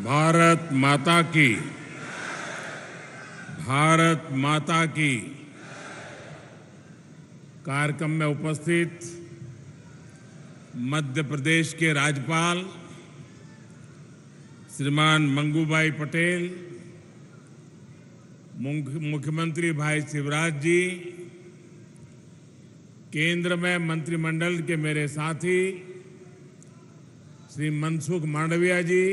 भारत माता की, भारत माता की। कार्यक्रम में उपस्थित मध्य प्रदेश के राज्यपाल श्रीमान मंगूभाई पटेल, मुख्यमंत्री भाई शिवराज जी, केंद्र में मंत्रिमंडल के मेरे साथी श्री मनसुख मांडविया जी,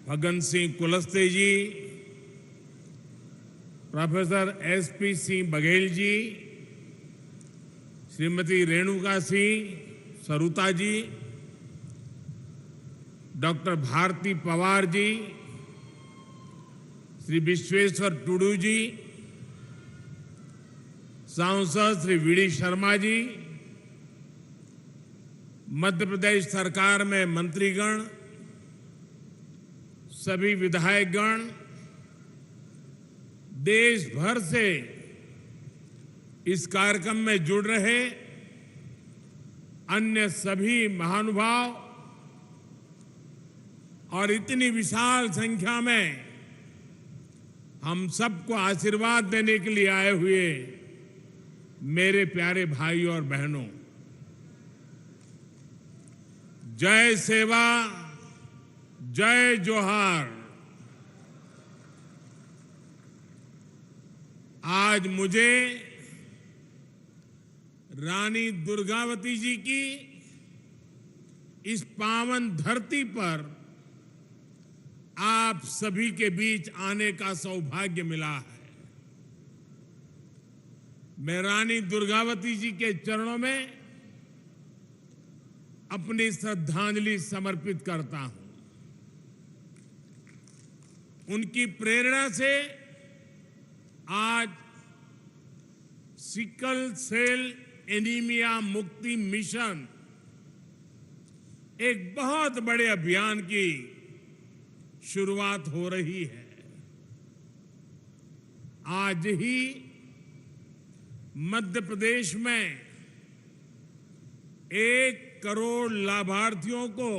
फग्गन सिंह कुलस्ते जी, प्रोफेसर एसपी सिंह बघेल जी, श्रीमती रेणुका सिंह सरुता जी, डॉक्टर भारती पवार जी, श्री विश्वेश्वर टुडू जी, सांसद श्री वीडी शर्मा जी, मध्य प्रदेश सरकार में मंत्रीगण, सभी विधायकगण, देश भर से इस कार्यक्रम में जुड़ रहे अन्य सभी महानुभाव और इतनी विशाल संख्या में हम सबको आशीर्वाद देने के लिए आए हुए मेरे प्यारे भाई और बहनों, जय सेवा, जय जोहार। आज मुझे रानी दुर्गावती जी की इस पावन धरती पर आप सभी के बीच आने का सौभाग्य मिला है। मैं रानी दुर्गावती जी के चरणों में अपनी श्रद्धांजलि समर्पित करता हूं। उनकी प्रेरणा से आज सिकल सेल एनीमिया मुक्ति मिशन एक बहुत बड़े अभियान की शुरुआत हो रही है। आज ही मध्य प्रदेश में 1 करोड़ लाभार्थियों को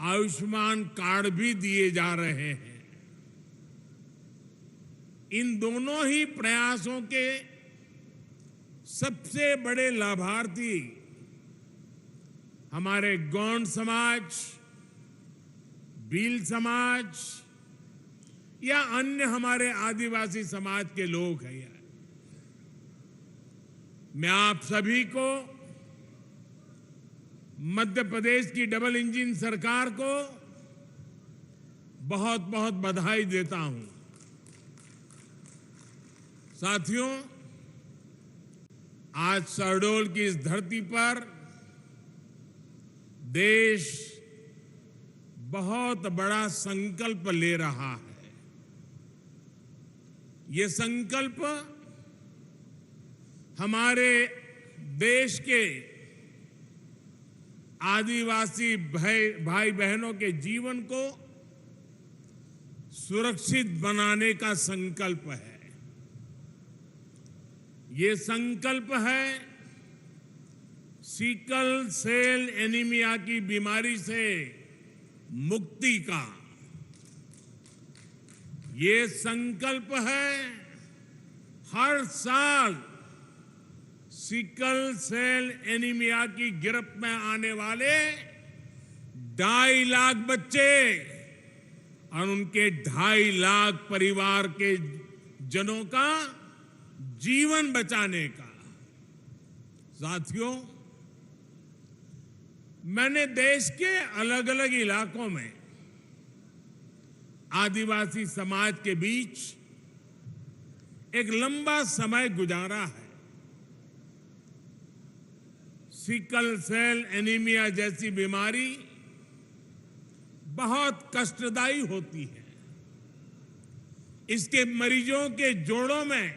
आयुष्मान कार्ड भी दिए जा रहे हैं। इन दोनों ही प्रयासों के सबसे बड़े लाभार्थी हमारे गौंड समाज, भील समाज या अन्य हमारे आदिवासी समाज के लोग हैं। मैं आप सभी को, मध्य प्रदेश की डबल इंजन सरकार को बहुत बहुत बधाई देता हूं। साथियों, आज शहडोल की इस धरती पर देश बहुत बड़ा संकल्प ले रहा है। ये संकल्प हमारे देश के आदिवासी भाई बहनों के जीवन को सुरक्षित बनाने का संकल्प है। ये संकल्प है सिकल सेल एनीमिया की बीमारी से मुक्ति का। ये संकल्प है हर साल सिकल सेल एनीमिया की गिरफ्त में आने वाले 2.5 लाख बच्चे और उनके 2.5 लाख परिवार के जनों का जीवन बचाने का। साथियों, मैंने देश के अलग अलग इलाकों में आदिवासी समाज के बीच एक लंबा समय गुजारा है। सिकल सेल एनीमिया जैसी बीमारी बहुत कष्टदायी होती है। इसके मरीजों के जोड़ों में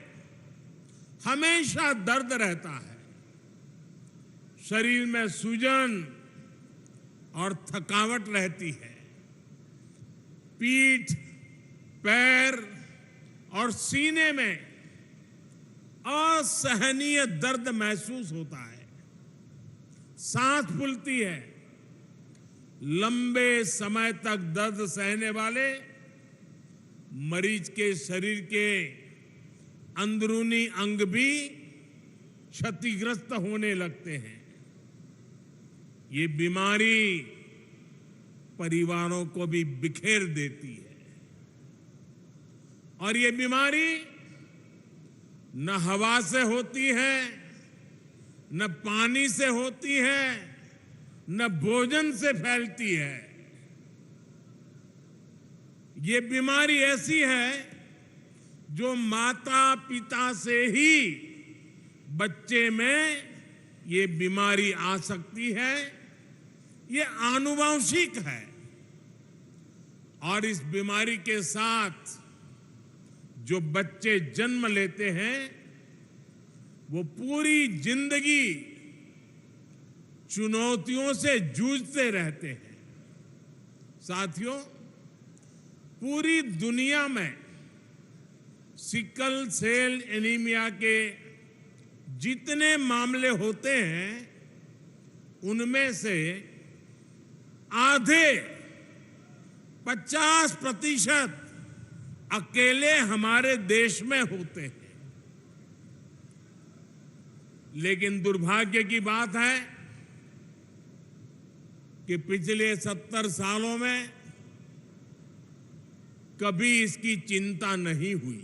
हमेशा दर्द रहता है। शरीर में सूजन और थकावट रहती है। पीठ, पैर और सीने में असहनीय दर्द महसूस होता है। सांस फूलती है, लंबे समय तक दर्द सहने वाले मरीज के शरीर के अंदरूनी अंग भी क्षतिग्रस्त होने लगते हैं। ये बीमारी परिवारों को भी बिखेर देती है और ये बीमारी न हवा से होती है, न पानी से होती है, न भोजन से फैलती है। ये बीमारी ऐसी है जो माता पिता से ही बच्चे में ये बीमारी आ सकती है। ये आनुवंशिक है और इस बीमारी के साथ जो बच्चे जन्म लेते हैं वो पूरी जिंदगी चुनौतियों से जूझते रहते हैं। साथियों, पूरी दुनिया में सिकल सेल एनीमिया के जितने मामले होते हैं उनमें से आधे 50% अकेले हमारे देश में होते हैं। लेकिन दुर्भाग्य की बात है कि पिछले 70 सालों में कभी इसकी चिंता नहीं हुई।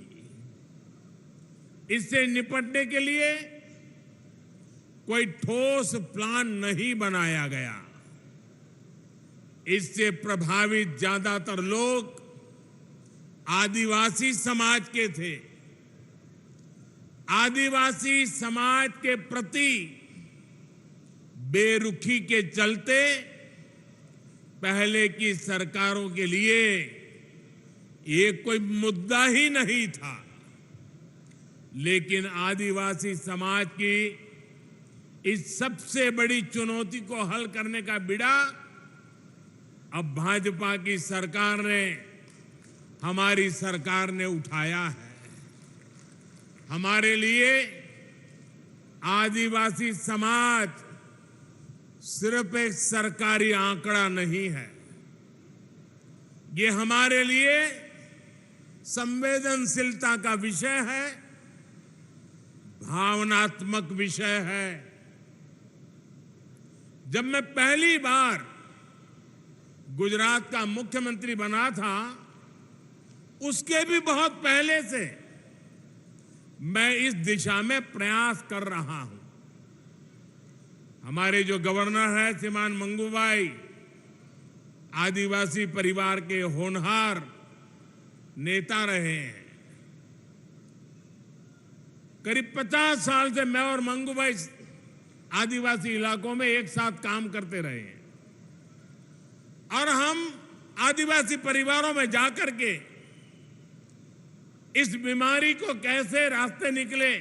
इससे निपटने के लिए कोई ठोस प्लान नहीं बनाया गया। इससे प्रभावित ज्यादातर लोग आदिवासी समाज के थे। आदिवासी समाज के प्रति बेरुखी के चलते पहले की सरकारों के लिए ये कोई मुद्दा ही नहीं था। लेकिन आदिवासी समाज की इस सबसे बड़ी चुनौती को हल करने का बीड़ा अब भाजपा की सरकार ने, हमारी सरकार ने उठाया है। हमारे लिए आदिवासी समाज सिर्फ एक सरकारी आंकड़ा नहीं है, ये हमारे लिए संवेदनशीलता का विषय है, भावनात्मक विषय है। जब मैं पहली बार गुजरात का मुख्यमंत्री बना था, उसके भी बहुत पहले से मैं इस दिशा में प्रयास कर रहा हूं। हमारे जो गवर्नर है श्रीमान मंगूभाई, आदिवासी परिवार के होनहार नेता रहे हैं। करीब 50 साल से मैं और मंगूभाई आदिवासी इलाकों में एक साथ काम करते रहे हैं और हम आदिवासी परिवारों में जाकर के इस बीमारी को कैसे रास्ते निकले,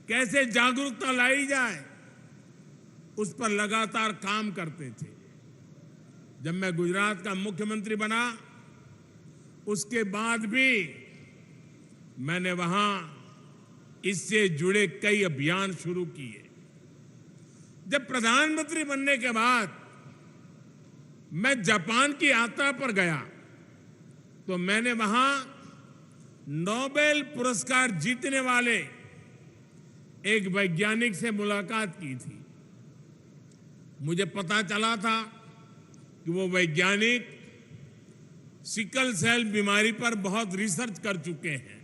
कैसे जागरूकता लाई जाए, उस पर लगातार काम करते थे। जब मैं गुजरात का मुख्यमंत्री बना, उसके बाद भी मैंने वहां इससे जुड़े कई अभियान शुरू किए। जब प्रधानमंत्री बनने के बाद मैं जापान की यात्रा पर गया तो मैंने वहां नोबेल पुरस्कार जीतने वाले एक वैज्ञानिक से मुलाकात की थी। मुझे पता चला था कि वो वैज्ञानिक सिकल सेल बीमारी पर बहुत रिसर्च कर चुके हैं।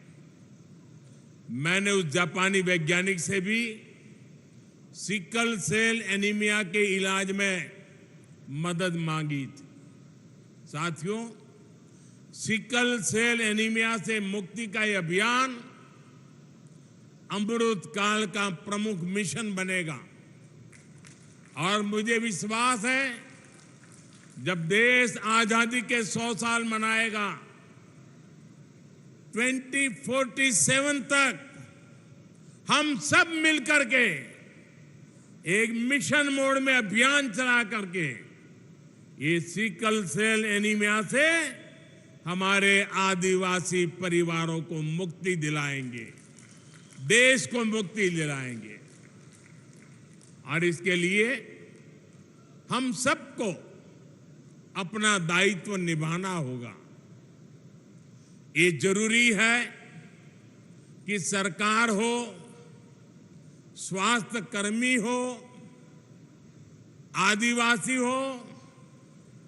मैंने उस जापानी वैज्ञानिक से भी सिकल सेल एनीमिया के इलाज में मदद मांगी थी। साथियों, सिकल सेल एनीमिया से मुक्ति का यह अभियान अमृत काल का प्रमुख मिशन बनेगा और मुझे विश्वास है जब देश आजादी के 100 साल मनाएगा, 2047 तक हम सब मिलकर के एक मिशन मोड में अभियान चला करके ये सिकल सेल एनीमिया से हमारे आदिवासी परिवारों को मुक्ति दिलाएंगे, देश को मुक्ति दिलाएंगे। और इसके लिए हम सबको अपना दायित्व निभाना होगा। ये जरूरी है कि सरकार हो, स्वास्थ्य कर्मी हो, आदिवासी हो,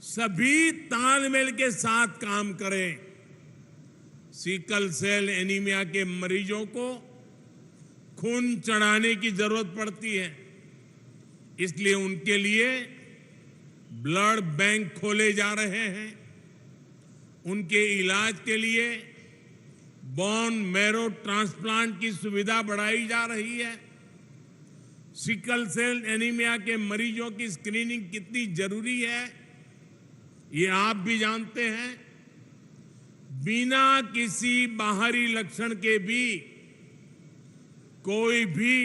सभी तालमेल के साथ काम करें। सिकल सेल एनीमिया के मरीजों को खून चढ़ाने की जरूरत पड़ती है, इसलिए उनके लिए ब्लड बैंक खोले जा रहे हैं। उनके इलाज के लिए बोन मैरो ट्रांसप्लांट की सुविधा बढ़ाई जा रही है। सिकल सेल एनीमिया के मरीजों की स्क्रीनिंग कितनी जरूरी है, ये आप भी जानते हैं। बिना किसी बाहरी लक्षण के भी कोई भी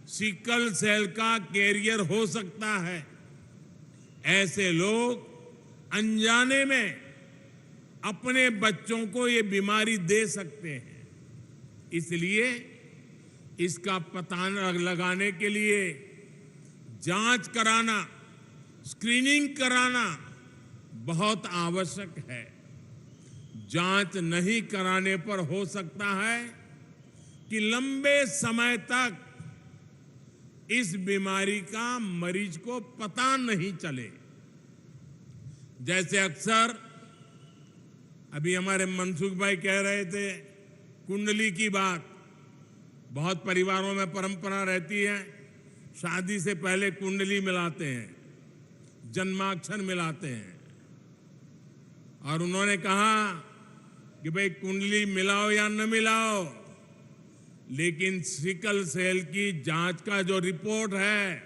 सिकल सेल का कैरियर हो सकता है। ऐसे लोग अनजाने में अपने बच्चों को ये बीमारी दे सकते हैं। इसलिए इसका पता लगाने के लिए जांच कराना, स्क्रीनिंग कराना बहुत आवश्यक है। जांच नहीं कराने पर हो सकता है कि लंबे समय तक इस बीमारी का मरीज को पता नहीं चले। जैसे अक्सर अभी हमारे मनसुख भाई कह रहे थे कुंडली की बात। बहुत परिवारों में परंपरा रहती है, शादी से पहले कुंडली मिलाते हैं, जन्माक्षर मिलाते हैं। और उन्होंने कहा कि भाई कुंडली मिलाओ या न मिलाओ, लेकिन सिकल सेल की जांच का जो रिपोर्ट है,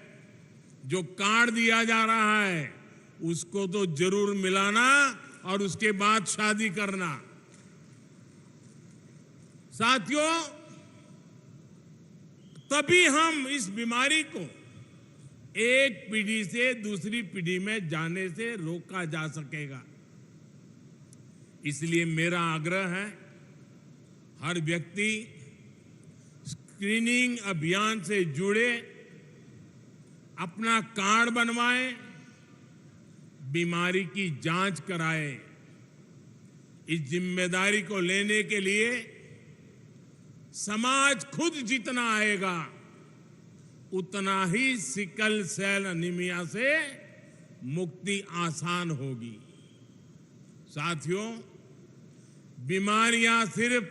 जो कार्ड दिया जा रहा है, उसको तो जरूर मिलाना और उसके बाद शादी करना। साथियों, तभी हम इस बीमारी को एक पीढ़ी से दूसरी पीढ़ी में जाने से रोका जा सकेगा। इसलिए मेरा आग्रह है, हर व्यक्ति स्क्रीनिंग अभियान से जुड़े, अपना कार्ड बनवाए, बीमारी की जांच कराए। इस जिम्मेदारी को लेने के लिए समाज खुद जितना आएगा, उतना ही सिकल सेल एनीमिया से मुक्ति आसान होगी। साथियों, बीमारियां सिर्फ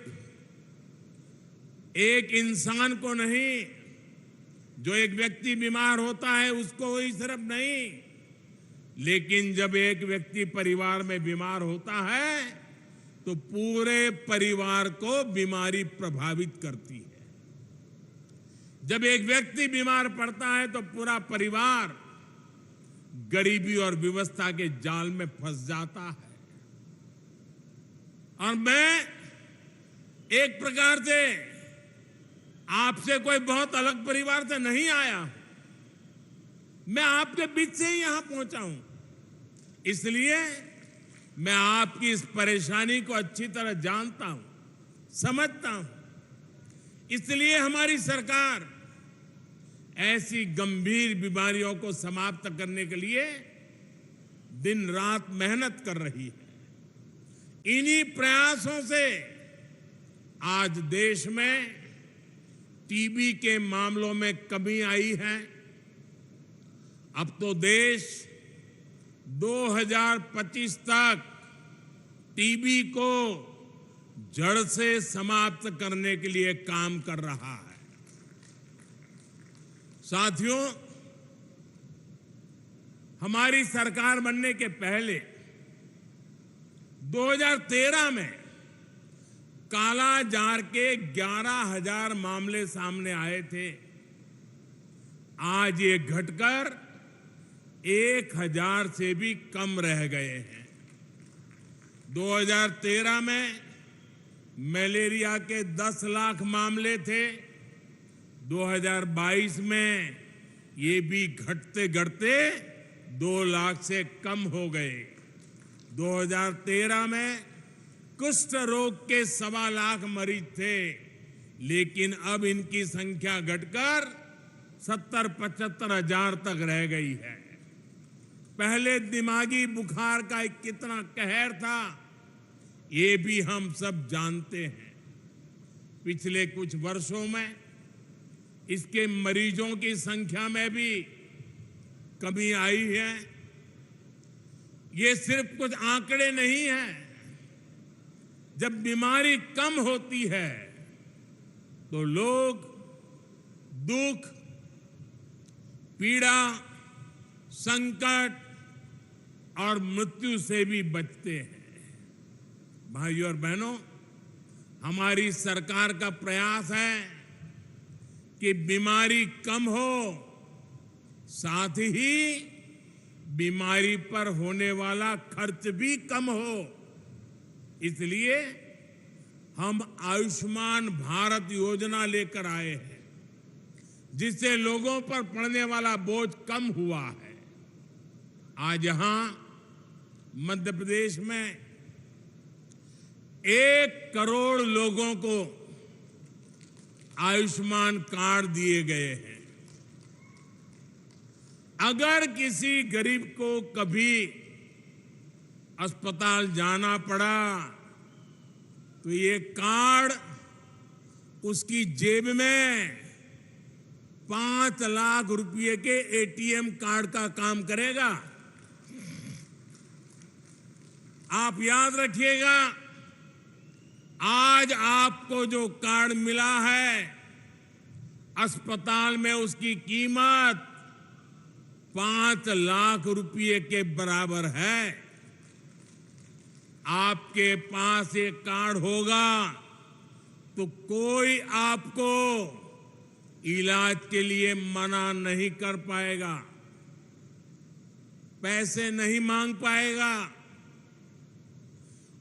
एक इंसान को नहीं, जो एक व्यक्ति बीमार होता है उसको ही सिर्फ नहीं, लेकिन जब एक व्यक्ति परिवार में बीमार होता है तो पूरे परिवार को बीमारी प्रभावित करती है। जब एक व्यक्ति बीमार पड़ता है तो पूरा परिवार गरीबी और विवशता के जाल में फंस जाता है। और मैं एक प्रकार से आपसे कोई बहुत अलग परिवार से नहीं आया हूं, मैं आपके बीच से ही यहां पहुंचा हूं। इसलिए मैं आपकी इस परेशानी को अच्छी तरह जानता हूं, समझता हूं। इसलिए हमारी सरकार ऐसी गंभीर बीमारियों को समाप्त करने के लिए दिन रात मेहनत कर रही है। इन्हीं प्रयासों से आज देश में टीबी के मामलों में कमी आई है। अब तो देश 2025 तक टीबी को जड़ से समाप्त करने के लिए काम कर रहा है। साथियों, हमारी सरकार बनने के पहले 2013 में काला जार के 11,000 मामले सामने आए थे। आज ये घटकर 1,000 से भी कम रह गए हैं। 2013 में मलेरिया के 10 लाख मामले थे। 2022 में ये भी घटते घटते 2 लाख से कम हो गए। 2013 में कुष्ठ रोग के 1.25 लाख मरीज थे, लेकिन अब इनकी संख्या घटकर 70-75 हजार तक रह गई है। पहले दिमागी बुखार का एक कितना कहर था, ये भी हम सब जानते हैं। पिछले कुछ वर्षों में इसके मरीजों की संख्या में भी कमी आई है। ये सिर्फ कुछ आंकड़े नहीं हैं। जब बीमारी कम होती है तो लोग दुख, पीड़ा, संकट और मृत्यु से भी बचते हैं। भाइयों और बहनों, हमारी सरकार का प्रयास है कि बीमारी कम हो, साथ ही बीमारी पर होने वाला खर्च भी कम हो। इसलिए हम आयुष्मान भारत योजना लेकर आए हैं, जिससे लोगों पर पड़ने वाला बोझ कम हुआ है। आज यहां मध्य प्रदेश में 1 करोड़ लोगों को आयुष्मान कार्ड दिए गए हैं। अगर किसी गरीब को कभी अस्पताल जाना पड़ा तो ये कार्ड उसकी जेब में 5 लाख रुपए के एटीएम कार्ड का काम करेगा। आप याद रखिएगा, आज आपको जो कार्ड मिला है, अस्पताल में उसकी कीमत 5 लाख रुपए के बराबर है। आपके पास ये कार्ड होगा तो कोई आपको इलाज के लिए मना नहीं कर पाएगा, पैसे नहीं मांग पाएगा।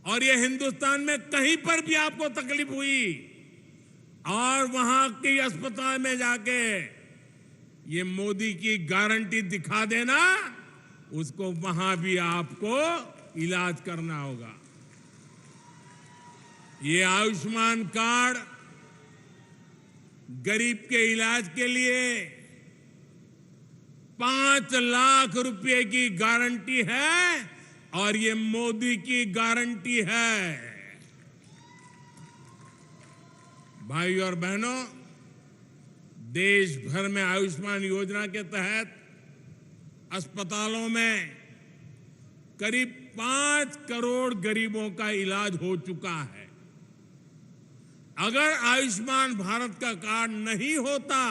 और ये हिंदुस्तान में कहीं पर भी आपको तकलीफ हुई और वहां के अस्पताल में जाके ये मोदी की गारंटी दिखा देना, उसको वहां भी आपको इलाज करना होगा। ये आयुष्मान कार्ड गरीब के इलाज के लिए 5 लाख रुपए की गारंटी है और ये मोदी की गारंटी है। भाइयों और बहनों, देश भर में आयुष्मान योजना के तहत अस्पतालों में करीब 5 करोड़ गरीबों का इलाज हो चुका है। अगर आयुष्मान भारत का कार्ड नहीं होता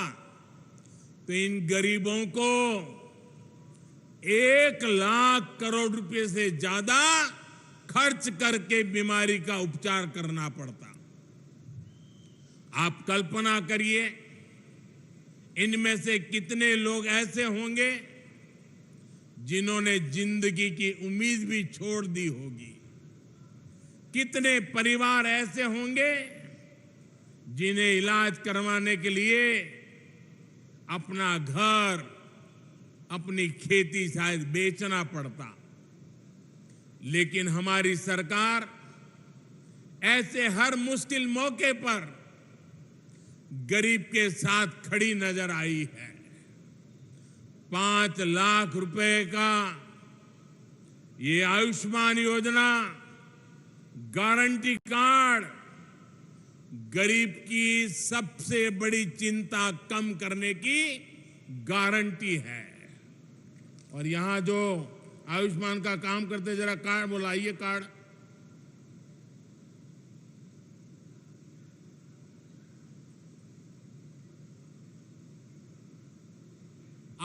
तो इन गरीबों को 1 लाख करोड़ रुपए से ज्यादा खर्च करके बीमारी का उपचार करना पड़ता। आप कल्पना करिए, इनमें से कितने लोग ऐसे होंगे जिन्होंने जिंदगी की उम्मीद भी छोड़ दी होगी। कितने परिवार ऐसे होंगे जिन्हें इलाज करवाने के लिए अपना घर, अपनी खेती शायद बेचना पड़ता। लेकिन हमारी सरकार ऐसे हर मुश्किल मौके पर गरीब के साथ खड़ी नजर आई है। 5 लाख रुपए का ये आयुष्मान योजना गारंटी कार्ड गरीब की सबसे बड़ी चिंता कम करने की गारंटी है। और यहां जो आयुष्मान का काम करते, जरा कार्ड बुलाइए। कार्ड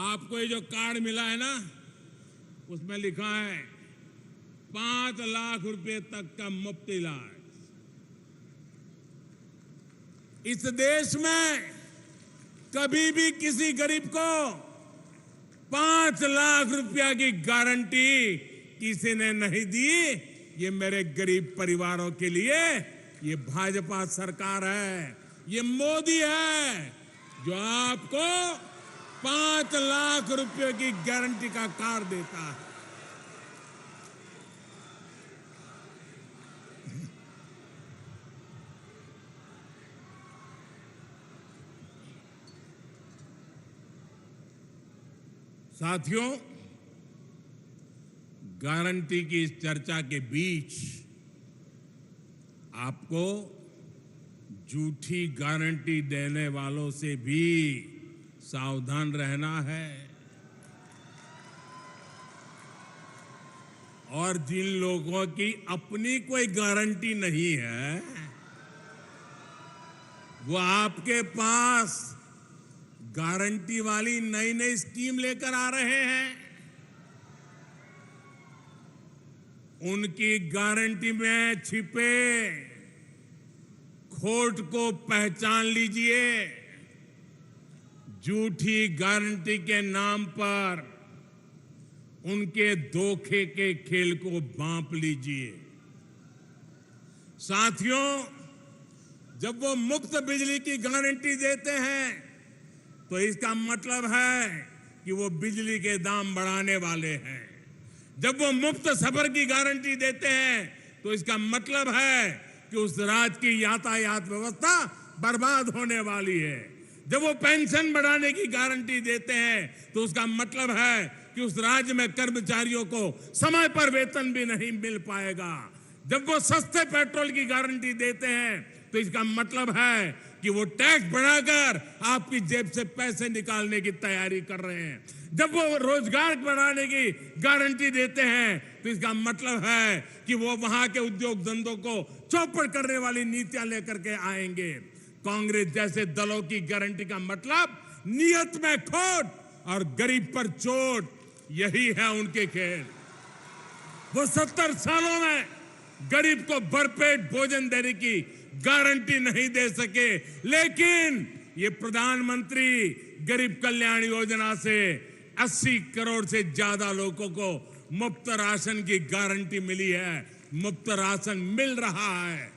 आपको ये जो कार्ड मिला है ना, उसमें लिखा है 5 लाख रुपए तक का मुफ्त इलाज। इस देश में कभी भी किसी गरीब को 5 लाख रुपया की गारंटी किसी ने नहीं दी। ये मेरे गरीब परिवारों के लिए ये भाजपा सरकार है, ये मोदी है जो आपको 5 लाख रुपए की गारंटी का कार्ड देता है। साथियों, गारंटी की इस चर्चा के बीच आपको झूठी गारंटी देने वालों से भी सावधान रहना है। और जिन लोगों की अपनी कोई गारंटी नहीं है, वो आपके पास गारंटी वाली नई नई स्कीम लेकर आ रहे हैं। उनकी गारंटी में छिपे खोट को पहचान लीजिए। झूठी गारंटी के नाम पर उनके धोखे के खेल को भांप लीजिए। साथियों, जब वो मुफ्त बिजली की गारंटी देते हैं तो इसका मतलब है कि वो बिजली के दाम बढ़ाने वाले हैं। जब वो मुफ्त सफर की गारंटी देते हैं तो इसका मतलब है कि उस राज्य की यातायात व्यवस्था बर्बाद होने वाली है। जब वो पेंशन बढ़ाने की गारंटी देते हैं तो उसका मतलब है कि उस राज्य में कर्मचारियों को समय पर वेतन भी नहीं मिल पाएगा। जब वो सस्ते पेट्रोल की गारंटी देते हैं तो इसका मतलब है कि वो टैक्स बढ़ाकर आपकी जेब से पैसे निकालने की तैयारी कर रहे हैं। जब वो रोजगार बढ़ाने की गारंटी देते हैं तो इसका मतलब है कि वो वहां के उद्योग धंधों को चौपट करने वाली नीतियां लेकर के आएंगे। कांग्रेस जैसे दलों की गारंटी का मतलब नियत में खोट और गरीब पर चोट, यही है उनके खेल। वो 70 सालों में गरीब को भरपेट भोजन देने की गारंटी नहीं दे सके, लेकिन ये प्रधानमंत्री गरीब कल्याण योजना से 80 करोड़ से ज्यादा लोगों को मुफ्त राशन की गारंटी मिली है। मुफ्त राशन मिल रहा है।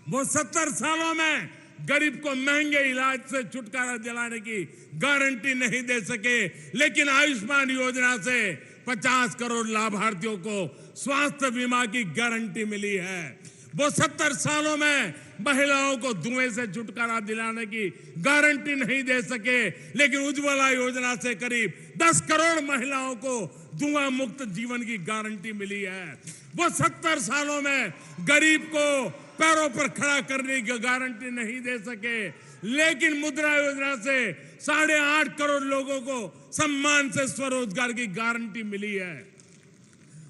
वो 70 सालों में गरीब को महंगे इलाज से छुटकारा दिलाने की गारंटी नहीं दे सके, लेकिन आयुष्मान योजना से 50 करोड़ लाभार्थियों को स्वास्थ्य बीमा की गारंटी मिली है। वो 70 सालों में महिलाओं को धुएं से छुटकारा दिलाने की गारंटी नहीं दे सके, लेकिन उज्ज्वला योजना से करीब 10 करोड़ महिलाओं को धुआं मुक्त जीवन की गारंटी मिली है। वो 70 सालों में गरीब को पैरों पर खड़ा करने की गारंटी नहीं दे सके, लेकिन मुद्रा योजना से 8.5 करोड़ लोगों को सम्मान से स्वरोजगार की गारंटी मिली है।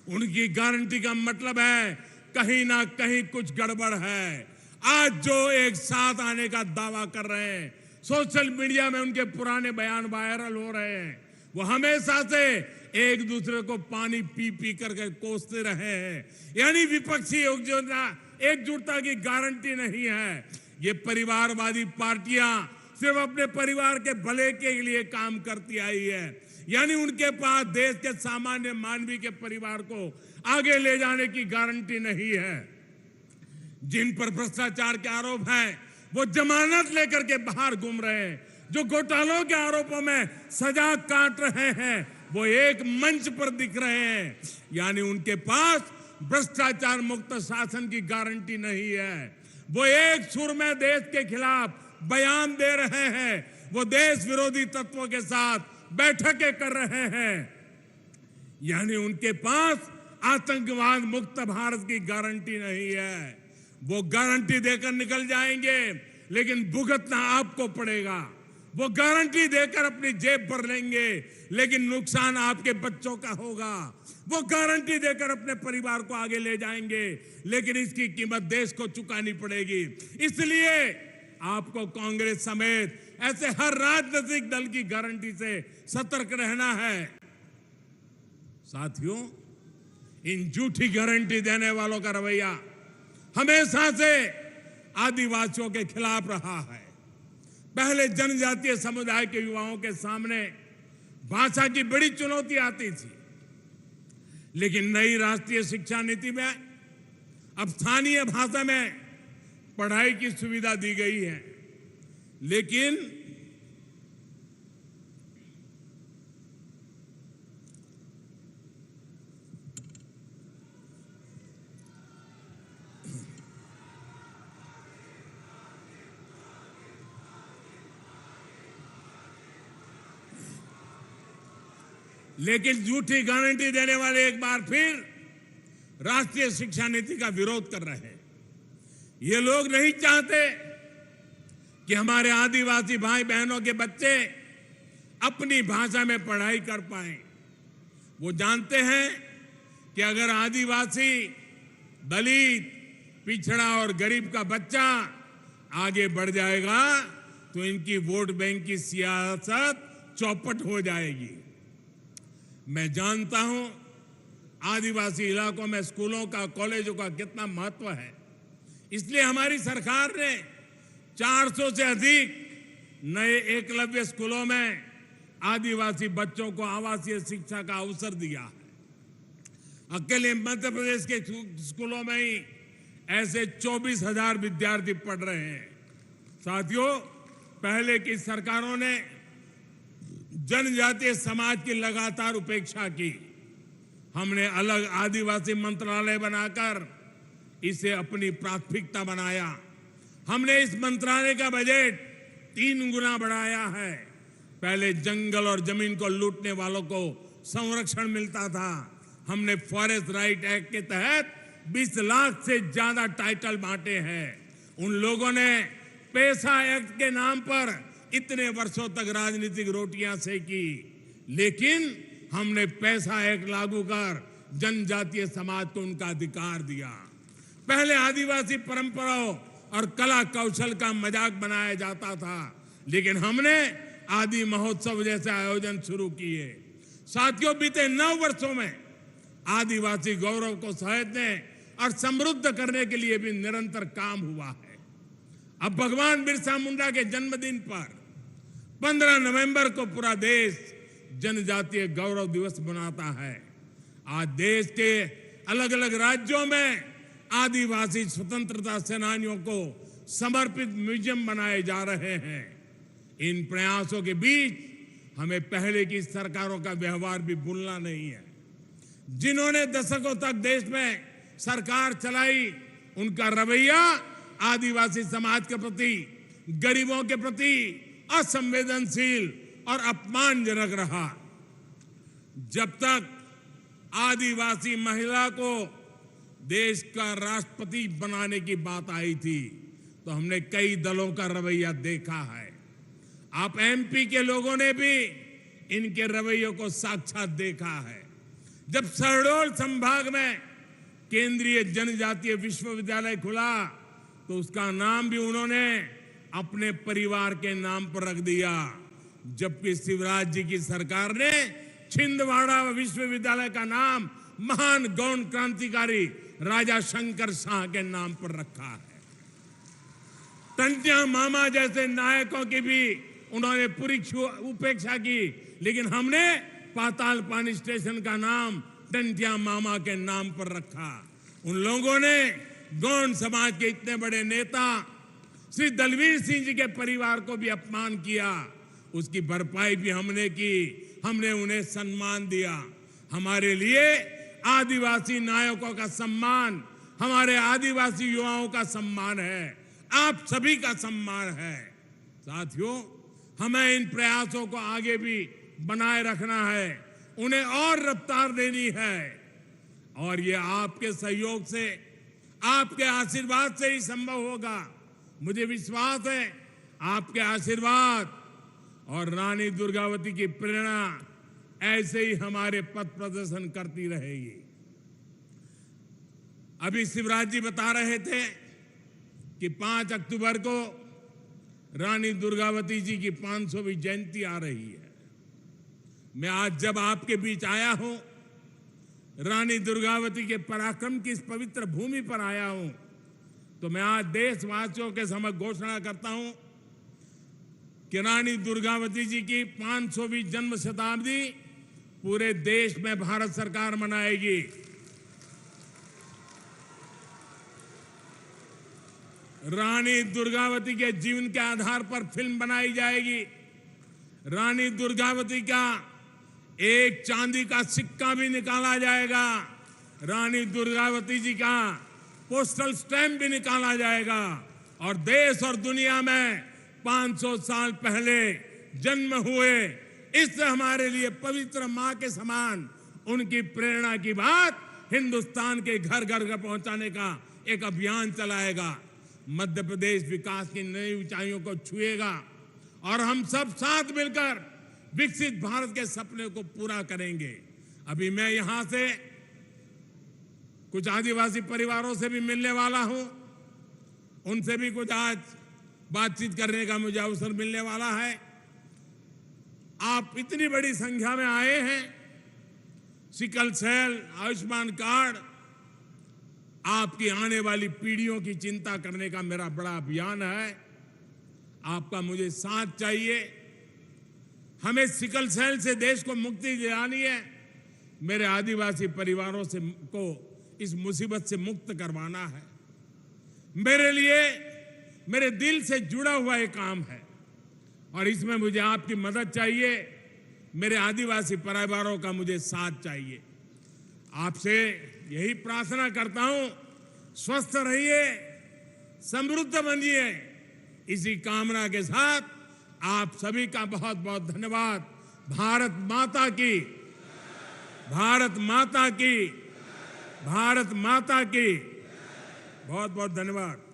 उनकी गारंटी का मतलब है कहीं ना कहीं कुछ गड़बड़ है। आज जो एक साथ आने का दावा कर रहे हैं, सोशल मीडिया में उनके पुराने बयान वायरल हो रहे हैं। वो हमेशा से एक दूसरे को पानी पी पी करके कोसते रहे हैं। यानी विपक्षी एकजुटता की गारंटी नहीं है। ये परिवारवादी पार्टियां सिर्फ अपने परिवार के भले के लिए काम करती आई है। यानी उनके पास देश के सामान्य मानवीय के परिवार को आगे ले जाने की गारंटी नहीं है। जिन पर भ्रष्टाचार के आरोप हैं, वो जमानत लेकर के बाहर घूम रहे हैं। जो घोटालों के आरोपों में सजा काट रहे हैं, वो एक मंच पर दिख रहे हैं। यानी उनके पास भ्रष्टाचार मुक्त शासन की गारंटी नहीं है। वो एक सुर में देश के खिलाफ बयान दे रहे हैं। वो देश विरोधी तत्वों के साथ बैठकें कर रहे हैं। यानी उनके पास आतंकवाद मुक्त भारत की गारंटी नहीं है। वो गारंटी देकर निकल जाएंगे, लेकिन भुगतना आपको पड़ेगा। वो गारंटी देकर अपनी जेब भर लेंगे, लेकिन नुकसान आपके बच्चों का होगा। वो गारंटी देकर अपने परिवार को आगे ले जाएंगे, लेकिन इसकी कीमत देश को चुकानी पड़ेगी। इसलिए आपको कांग्रेस समेत ऐसे हर राजनीतिक दल की गारंटी से सतर्क रहना है। साथियों, इन झूठी गारंटी देने वालों का रवैया हमेशा से आदिवासियों के खिलाफ रहा है। पहले जनजातीय समुदाय के युवाओं के सामने भाषा की बड़ी चुनौती आती थी, लेकिन नई राष्ट्रीय शिक्षा नीति में अब स्थानीय भाषा में पढ़ाई की सुविधा दी गई है। लेकिन लेकिन झूठी गारंटी देने वाले एक बार फिर राष्ट्रीय शिक्षा नीति का विरोध कर रहे हैं। ये लोग नहीं चाहते कि हमारे आदिवासी भाई बहनों के बच्चे अपनी भाषा में पढ़ाई कर पाएं। वो जानते हैं कि अगर आदिवासी, दलित, पिछड़ा और गरीब का बच्चा आगे बढ़ जाएगा तो इनकी वोट बैंक की सियासत चौपट हो जाएगी। मैं जानता हूं आदिवासी इलाकों में स्कूलों का, कॉलेजों का कितना महत्व है। इसलिए हमारी सरकार ने 400 से अधिक नए एकलव्य स्कूलों में आदिवासी बच्चों को आवासीय शिक्षा का अवसर दिया है। अकेले मध्य प्रदेश के स्कूलों में ही ऐसे 24,000 विद्यार्थी पढ़ रहे हैं। साथियों, पहले की सरकारों ने जनजातीय समाज की लगातार उपेक्षा की। हमने अलग आदिवासी मंत्रालय बनाकर इसे अपनी प्राथमिकता बनाया। हमने इस मंत्रालय का बजट 3 गुना बढ़ाया है। पहले जंगल और जमीन को लूटने वालों को संरक्षण मिलता था। हमने फॉरेस्ट राइट एक्ट के तहत 20 लाख से ज्यादा टाइटल बांटे हैं। उन लोगों ने पैसा एक्ट के नाम पर इतने वर्षों तक राजनीतिक रोटियां सेकी, लेकिन हमने पैसा एक्ट लागू कर जनजातीय समाज को उनका अधिकार दिया। पहले आदिवासी परंपराओं और कला कौशल का मजाक बनाया जाता था, लेकिन हमने आदि महोत्सव जैसे आयोजन शुरू किए। साथियों, बीते 9 वर्षों में आदिवासी गौरव को सहेजने और समृद्ध करने के लिए भी निरंतर काम हुआ है। अब भगवान बिरसा मुंडा के जन्मदिन पर 15 नवंबर को पूरा देश जनजातीय गौरव दिवस मनाता है। आज देश के अलग अलग राज्यों में आदिवासी स्वतंत्रता सेनानियों को समर्पित म्यूजियम बनाए जा रहे हैं। इन प्रयासों के बीच हमें पहले की सरकारों का व्यवहार भी भूलना नहीं है। जिन्होंने दशकों तक देश में सरकार चलाई, उनका रवैया आदिवासी समाज के प्रति, गरीबों के प्रति असंवेदनशील और अपमानजनक रहा। जब तक आदिवासी महिला को देश का राष्ट्रपति बनाने की बात आई थी तो हमने कई दलों का रवैया देखा है। आप एमपी के लोगों ने भी इनके रवैयों को साक्षात देखा है। जब शहडोल संभाग में केंद्रीय जनजातीय विश्वविद्यालय खुला तो उसका नाम भी उन्होंने अपने परिवार के नाम पर रख दिया, जबकि शिवराज जी की सरकार ने छिंदवाड़ा विश्वविद्यालय का नाम महान गौण क्रांतिकारी राजा शंकर शाह के नाम पर रखा है। टंटिया मामा जैसे नायकों की भी उन्होंने पूरी उपेक्षा की, लेकिन हमने पाताल पानी स्टेशन का नाम टंटिया मामा के नाम पर रखा। उन लोगों ने गौंड समाज के इतने बड़े नेता श्री दलवीर सिंह जी के परिवार को भी अपमान किया, उसकी भरपाई भी हमने की। हमने उन्हें सम्मान दिया। हमारे लिए आदिवासी नायकों का सम्मान हमारे आदिवासी युवाओं का सम्मान है, आप सभी का सम्मान है। साथियों, हमें इन प्रयासों को आगे भी बनाए रखना है, उन्हें और रफ्तार देनी है, और ये आपके सहयोग से, आपके आशीर्वाद से ही संभव होगा। मुझे विश्वास है आपके आशीर्वाद और रानी दुर्गावती की प्रेरणा ऐसे ही हमारे पथ प्रदर्शन करती रहेगी। अभी शिवराज जी बता रहे थे कि 5 अक्टूबर को रानी दुर्गावती जी की 500वीं जयंती आ रही है। मैं आज जब आपके बीच आया हूं, रानी दुर्गावती के पराक्रम की इस पवित्र भूमि पर आया हूं, तो मैं आज देशवासियों के समक्ष घोषणा करता हूं कि रानी दुर्गावती जी की 500वीं जन्म शताब्दी पूरे देश में भारत सरकार मनाएगी। रानी दुर्गावती के जीवन के आधार पर फिल्म बनाई जाएगी। रानी दुर्गावती का एक चांदी का सिक्का भी निकाला जाएगा। रानी दुर्गावती जी का पोस्टल स्टैंप भी निकाला जाएगा और देश और दुनिया में 500 साल पहले जन्म हुए इससे हमारे लिए पवित्र मां के समान उनकी प्रेरणा की बात हिंदुस्तान के घर घर घर पहुंचाने का एक अभियान चलाएगा। मध्य प्रदेश विकास की नई ऊंचाइयों को छुएगा और हम सब साथ मिलकर विकसित भारत के सपने को पूरा करेंगे। अभी मैं यहां से कुछ आदिवासी परिवारों से भी मिलने वाला हूं, उनसे भी कुछ आज बातचीत करने का मुझे अवसर मिलने वाला है। आप इतनी बड़ी संख्या में आए हैं। सिकल सेल, आयुष्मान कार्ड, आपकी आने वाली पीढ़ियों की चिंता करने का मेरा बड़ा अभियान है। आपका मुझे साथ चाहिए। हमें सिकल सेल से देश को मुक्ति दिलानी है। मेरे आदिवासी परिवारों से को इस मुसीबत से मुक्त करवाना है। मेरे लिए मेरे दिल से जुड़ा हुआ एक काम है और इसमें मुझे आपकी मदद चाहिए। मेरे आदिवासी परिवारों का मुझे साथ चाहिए। आपसे यही प्रार्थना करता हूं, स्वस्थ रहिए, समृद्ध बनिए। इसी कामना के साथ आप सभी का बहुत बहुत धन्यवाद। भारत माता की, भारत माता की, भारत माता की बहुत बहुत धन्यवाद।